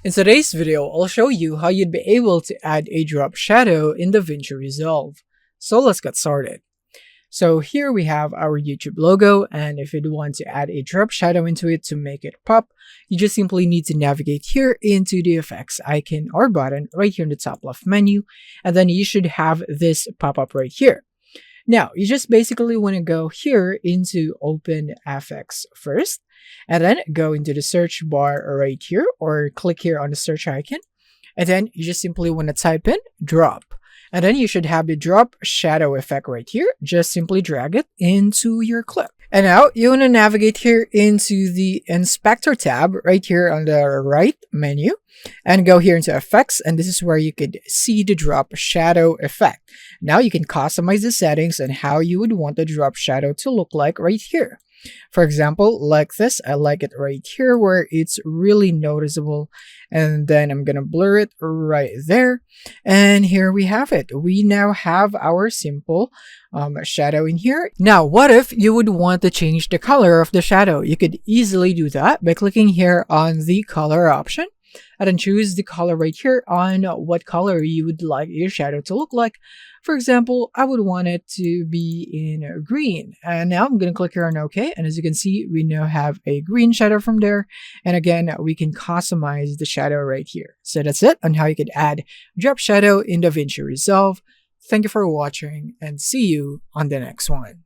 In today's video, I'll show you how you'd be able to add a drop shadow in DaVinci Resolve. So let's get started. So here we have our YouTube logo, and if you'd want to add a drop shadow into it to make it pop, you just simply need to navigate here into the effects icon or button right here in the top left menu, and then you should have this pop up right here. Now, you just basically want to go here into Open FX first, and then go into the search bar right here, or click here on the search icon, and then you just simply want to type in drop. And then you should have the drop shadow effect right here. Just simply drag it into your clip. And now you want to navigate here into the inspector tab right here on the right menu and go here into effects, and this is where you could see the drop shadow effect. Now you can customize the settings and how you would want the drop shadow to look like right here. For example, like this, I like it right here where it's really noticeable, and then I'm gonna blur it right there, and here we have it. We now have our simple shadow in here. Now, what if you would want to change the color of the shadow? You could easily do that by clicking here on the color option, and then choose the color right here on what color you would like your shadow to look like. For example, I would want it to be in green. And now I'm going to click here on OK. And as you can see, we now have a green shadow from there. And again, we can customize the shadow right here. So that's it on how you could add drop shadow in DaVinci Resolve. Thank you for watching, and see you on the next one.